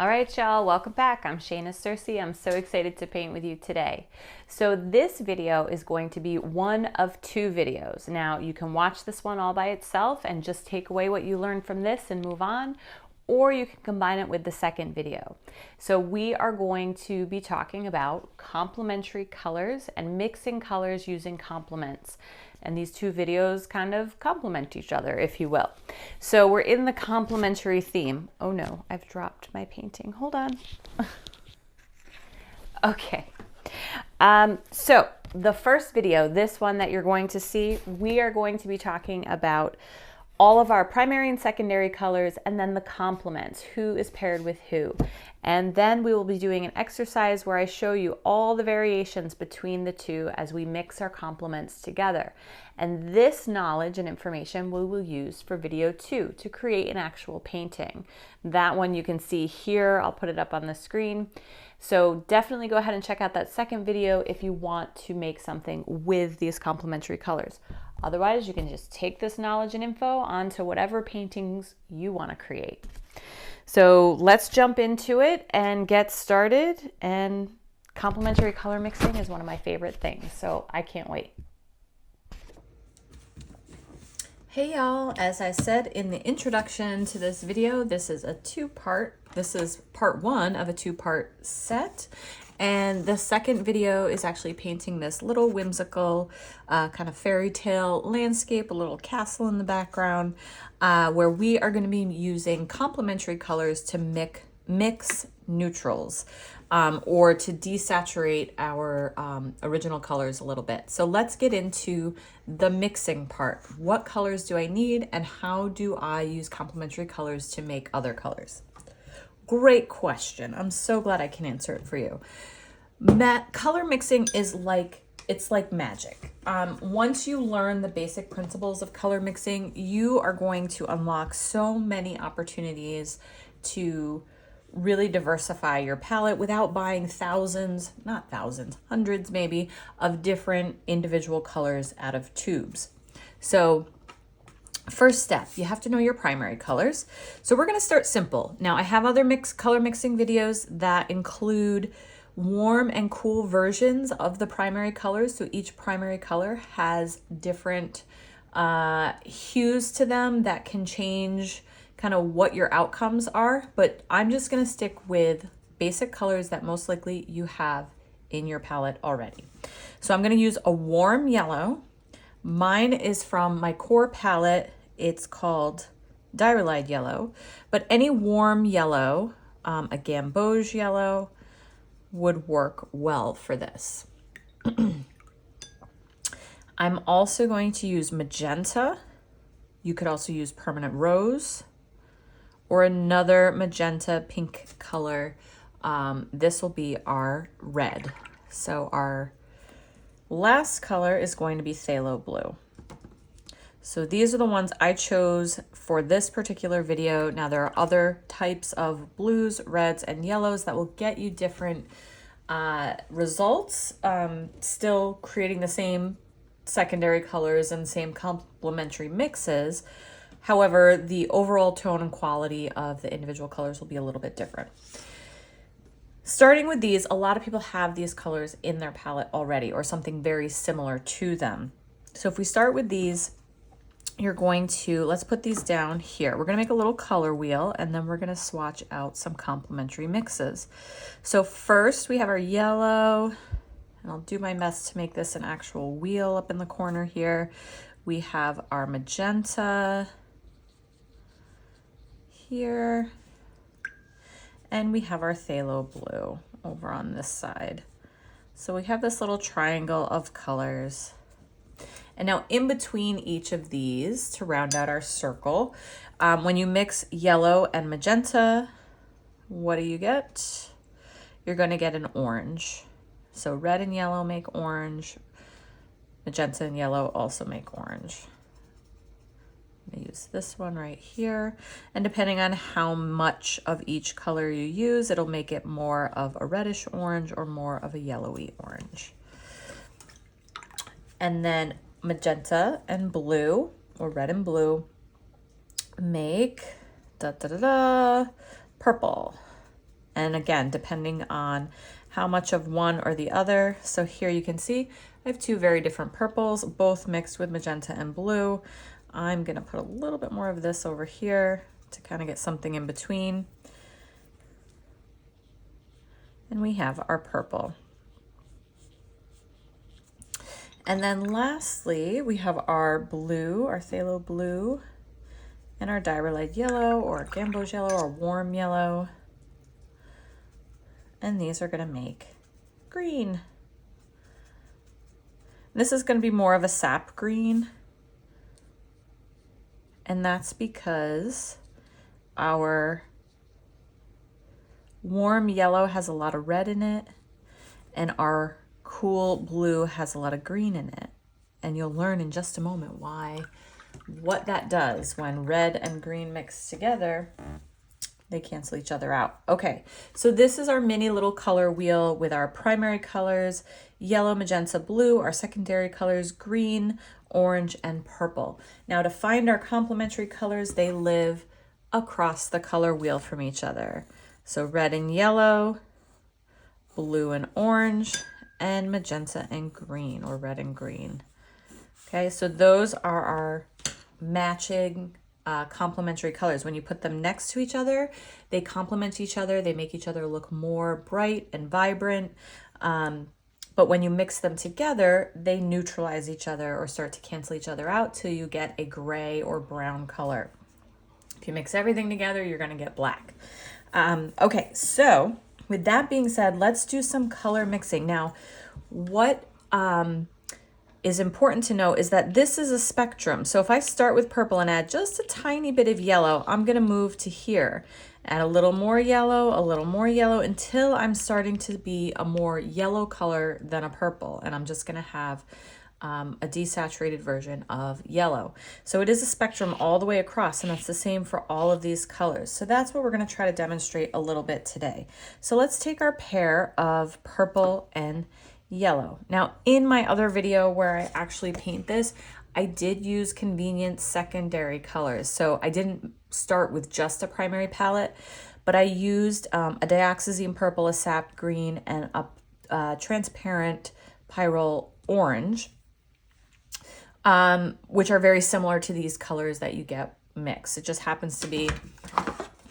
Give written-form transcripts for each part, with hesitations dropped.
All right, y'all, welcome back. I'm Shayna Cersei. I'm so excited to paint with you today. So this video is going to be one of two videos. Now, you can watch this one all by itself and just take away what you learned from this and move on, or you can combine it with the second video. So we are going to be talking about complementary colors and mixing colors using complements. And these two videos kind of complement each other, if you will. So we're in the complementary theme. Oh no, I've dropped my painting. Hold on. Okay. So the first video, this one that you're going to see, we are going to be talking about all of our primary and secondary colors and then the complements, who is paired with who. And then we will be doing an exercise where I show you all the variations between the two as we mix our complements together. And this knowledge and information we will use for video 2 to create an actual painting. That one you can see here. I'll put it up on the screen. So definitely go ahead and check out that second video if you want to make something with these complementary colors. Otherwise, you can just take this knowledge and info onto whatever paintings you want to create. So let's jump into it and get started. And complementary color mixing is one of my favorite things, so I can't wait. Hey y'all, as I said in the introduction to this video, this is a two-part, this is part one of a two-part set. And the second video is actually painting this little whimsical kind of fairy tale landscape, a little castle in the background, where we are going to be using complementary colors to mix neutrals or to desaturate our original colors a little bit. So let's get into the mixing part. What colors do I need and how do I use complementary colors to make other colors? Great question. I'm so glad I can answer it for you. Color mixing is like magic. Once you learn the basic principles of color mixing, you are going to unlock so many opportunities to really diversify your palette without buying hundreds maybe, of different individual colors out of tubes. So first step, you have to know your primary colors. So we're going to start simple. Now I have other color mixing videos that include warm and cool versions of the primary colors. So each primary color has different hues to them that can change kind of what your outcomes are. But I'm just going to stick with basic colors that most likely you have in your palette already. So I'm going to use a warm yellow. Mine is from my core palette. It's called Diarylide yellow, but any warm yellow, a gamboge yellow, would work well for this. I'm also going to use magenta. You could also use permanent rose or another magenta pink color. This will be our red. So our last color is going to be phthalo blue. So these are the ones I chose for this particular video. Now there are other types of blues, reds, and yellows that will get you different results, still creating the same secondary colors and same complementary mixes. However, the overall tone and quality of the individual colors will be a little bit different. Starting with these, a lot of people have these colors in their palette already or something very similar to them. So if we start with these, you're going to, let's put these down here. We're going to make a little color wheel and then we're going to swatch out some complementary mixes. So first we have our yellow, and I'll do my best to make this an actual wheel up in the corner here. We have our magenta here, and we have our phthalo blue over on this side. So we have this little triangle of colors. And now in between each of these, to round out our circle, when you mix yellow and magenta, what do you get? You're going to get an orange. So red and yellow make orange. Magenta and yellow also make orange. I'm going to use this one right here. And depending on how much of each color you use, it'll make it more of a reddish orange or more of a yellowy orange. And then magenta and blue, or red and blue, make purple. And again, depending on how much of one or the other. So here you can see I have two very different purples, both mixed with magenta and blue. I'm gonna put a little bit more of this over here to kind of get something in between. And we have our purple. And then lastly, we have our blue, our Phthalo Blue, and our Diarylide yellow, or Gamboge yellow, or warm yellow. And these are gonna make green. This is gonna be more of a sap green. And that's because our warm yellow has a lot of red in it, and our cool blue has a lot of green in it. And you'll learn in just a moment what that does when red and green mix together. They cancel each other out. Okay, so this is our mini little color wheel with our primary colors, yellow, magenta, blue, our secondary colors, green, orange, and purple. Now to find our complementary colors, they live across the color wheel from each other. So red and yellow, blue and orange, and magenta and green, or red and green. Okay, so those are our matching complementary colors. When you put them next to each other, they complement each other. They make each other look more bright and vibrant. But when you mix them together, they neutralize each other or start to cancel each other out till you get a gray or brown color. If you mix everything together, you're going to get black. Okay, so with that being said, let's do some color mixing. Now, what is important to know is that this is a spectrum. So if I start with purple and add just a tiny bit of yellow, I'm going to move to here. Add a little more yellow, until I'm starting to be a more yellow color than a purple. And I'm just going to have a desaturated version of yellow. So it is a spectrum all the way across, and that's the same for all of these colors. So that's what we're going to try to demonstrate a little bit today. So let's take our pair of purple and yellow. Now, in my other video where I actually paint this, I did use convenient secondary colors. So I didn't start with just a primary palette, but I used a Dioxazine Purple, a Sap Green, and a transparent Pyrrol orange, which are very similar to these colors that you get mixed. It just happens to be,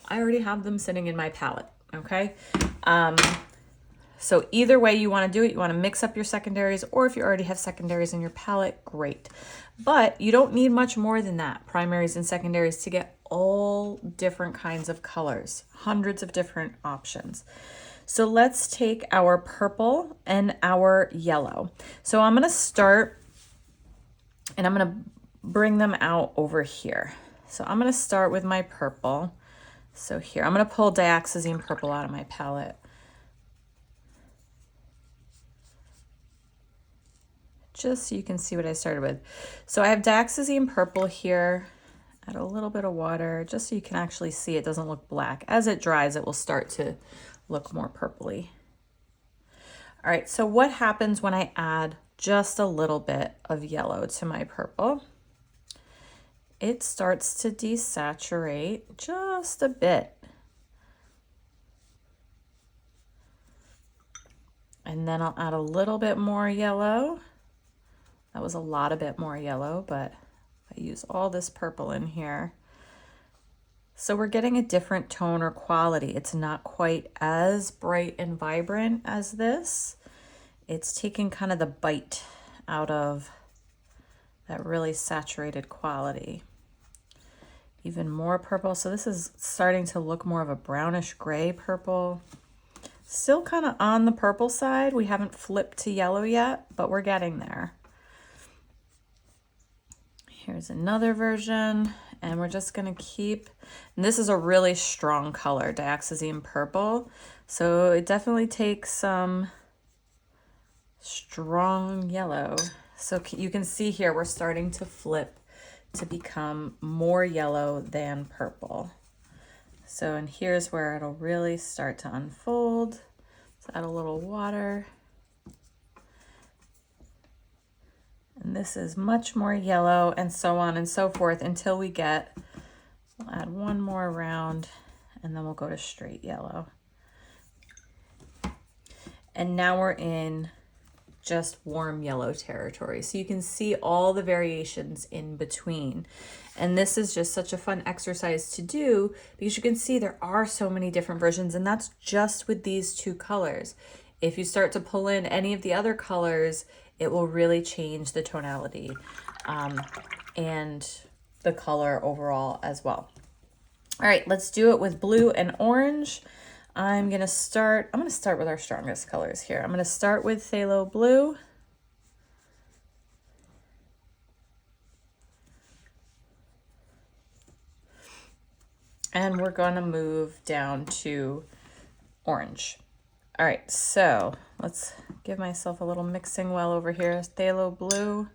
I already have them sitting in my palette, okay? So either way you want to do it, you want to mix up your secondaries, or if you already have secondaries in your palette, great. But you don't need much more than that, primaries and secondaries, to get all different kinds of colors, hundreds of different options. So let's take our purple and our yellow. So I'm going to start, and I'm going to bring them out over here. So I'm going to start with my purple. So here, I'm going to pull Dioxazine Purple out of my palette. Just so you can see what I started with. So I have Dioxazine Purple here. Add a little bit of water just so you can actually see it doesn't look black. As it dries, it will start to look more purpley. All right, so what happens when I add just a little bit of yellow to my purple? It starts to desaturate just a bit. And then I'll add a little bit more yellow. That was a lot of bit more yellow, but I use all this purple in here. So we're getting a different tone or quality. It's not quite as bright and vibrant as this. It's taking kind of the bite out of that really saturated quality. Even more purple. So this is starting to look more of a brownish gray purple. Still kind of on the purple side. We haven't flipped to yellow yet, but we're getting there. Here's another version, and we're just gonna keep, and this is a really strong color, Dioxazine Purple. So it definitely takes some strong yellow. So you can see here, we're starting to flip to become more yellow than purple. So, and here's where it'll really start to unfold. Let's add a little water. And this is much more yellow, and so on and so forth until we get, we'll add one more round, and then we'll go to straight yellow. And now we're in just warm yellow territory. So you can see all the variations in between. And this is just such a fun exercise to do because you can see there are so many different versions, and that's just with these two colors. If you start to pull in any of the other colors, it will really change the tonality and the color overall as well. All right, let's do it with blue and orange. I'm gonna start with our strongest colors here. I'm gonna start with Phthalo Blue. And we're gonna move down to orange. All right, so let's give myself a little mixing well over here. Phthalo Blue.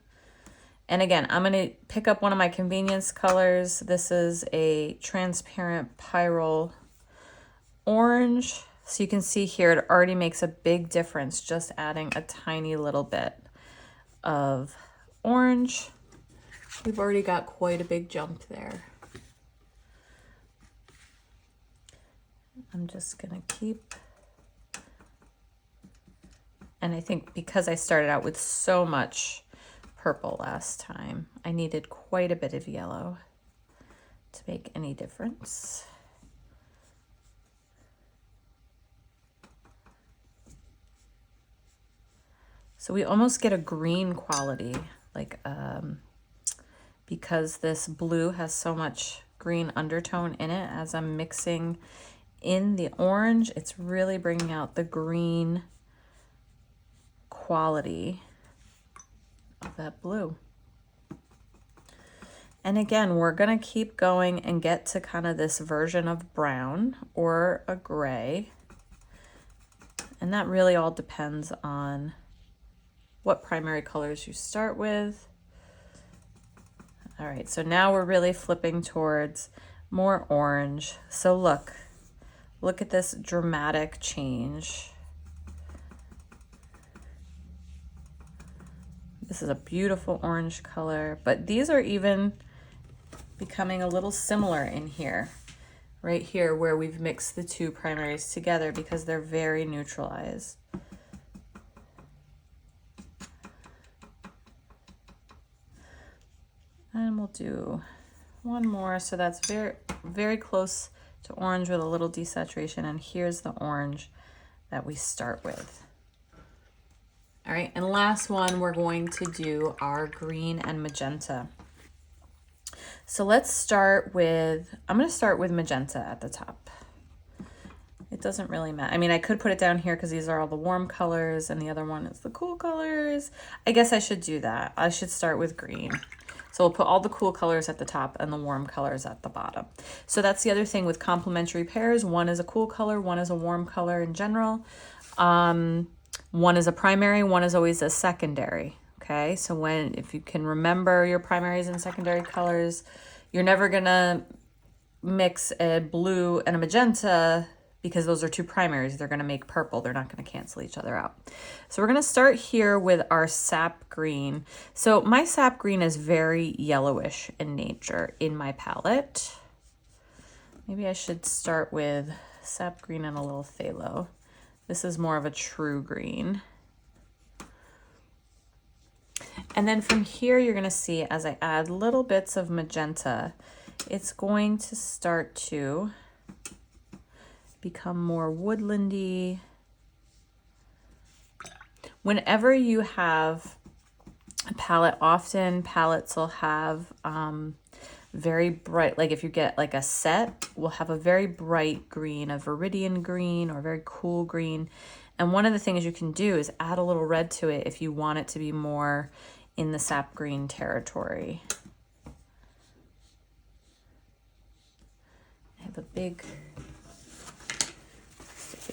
And again, I'm gonna pick up one of my convenience colors. This is a transparent Pyrrol orange. So you can see here, it already makes a big difference just adding a tiny little bit of orange. We've already got quite a big jump there. I'm just gonna keep, and I think because I started out with so much purple last time, I needed quite a bit of yellow to make any difference. So we almost get a green quality, like because this blue has so much green undertone in it. As I'm mixing in the orange, it's really bringing out the green quality of that blue. And again, we're gonna keep going and get to kind of this version of brown or a gray. And that really all depends on what primary colors you start with. All right, so now we're really flipping towards more orange. So look at this dramatic change. This is a beautiful orange color, but these are even becoming a little similar in here, right here where we've mixed the two primaries together because they're very neutralized. And we'll do one more. So that's very, very close to orange with a little desaturation. And here's the orange that we start with. All right, and last one, we're going to do our green and magenta. So let's start with, I'm gonna start with magenta at the top. It doesn't really matter. I mean, I could put it down here because these are all the warm colors and the other one is the cool colors. I guess I should do that. I should start with green. So we'll put all the cool colors at the top and the warm colors at the bottom. So that's the other thing with complementary pairs. One is a cool color, one is a warm color in general. One is a primary, one is always a secondary. Okay, so if you can remember your primaries and secondary colors, you're never gonna mix a blue and a magenta because those are two primaries. They're gonna make purple. They're not gonna cancel each other out. So we're gonna start here with our Sap Green. So my Sap Green is very yellowish in nature in my palette. Maybe I should start with Sap Green and a little phthalo. This is more of a true green. And then from here, you're gonna see as I add little bits of magenta, it's going to start to become more woodlandy. Whenever you have a palette, often palettes will have very bright, like if you get like a set, we'll have a very bright green, a viridian green or very cool green. And one of the things you can do is add a little red to it if you want it to be more in the sap green territory. I have a big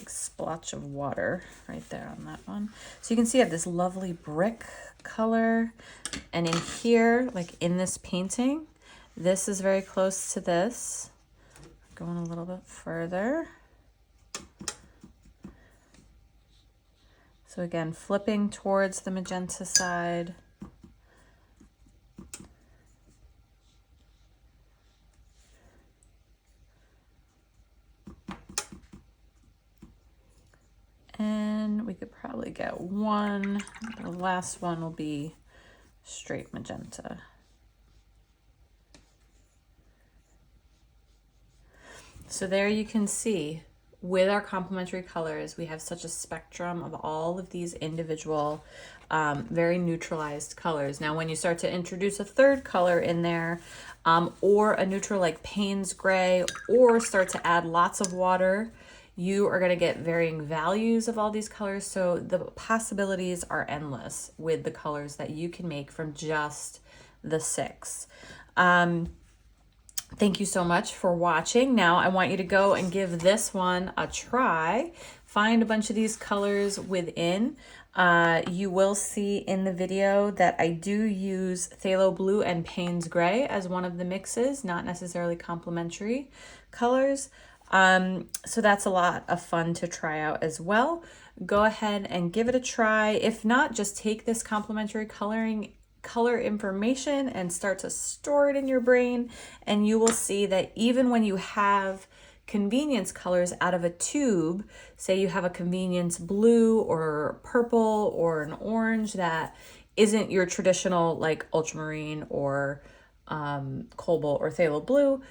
splotch of water right there on that one. So you can see I have this lovely brick color. And in here, like in this painting, this is very close to this. Going a little bit further. So again, flipping towards the magenta side. And we could get one. The last one will be straight magenta. So there you can see, with our complementary colors, we have such a spectrum of all of these individual, very neutralized colors. Now, when you start to introduce a third color in there, or a neutral like Payne's gray, or start to add lots of water, you are going to get varying values of all these colors. So the possibilities are endless with the colors that you can make from just the 6. Thank you so much for watching. Now I want you to go and give this one a try. Find a bunch of these colors within. You will see in the video that I do use Phthalo Blue and Payne's Gray as one of the mixes, not necessarily complementary colors. So that's a lot of fun to try out as well. Go ahead and give it a try. If not, just take this complementary color information and start to store it in your brain, and you will see that even when you have convenience colors out of a tube, say you have a convenience blue or purple or an orange that isn't your traditional like ultramarine or cobalt or phthalo blue,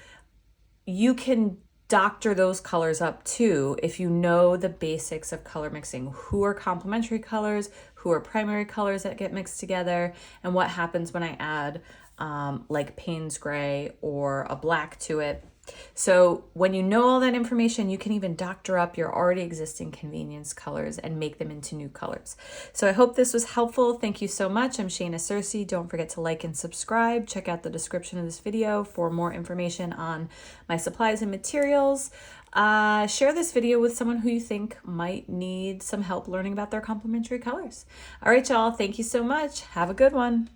you can doctor those colors up too if you know the basics of color mixing. Who are complementary colors, who are primary colors that get mixed together, and what happens when I add like Payne's gray or a black to it. So when you know all that information, you can even doctor up your already existing convenience colors and make them into new colors. So I hope this was helpful. Thank you so much. I'm Shayna Searcy. Don't forget to like and subscribe. Check out the description of this video for more information on my supplies and materials. Share this video with someone who you think might need some help learning about their complementary colors. All right, y'all. Thank you so much. Have a good one.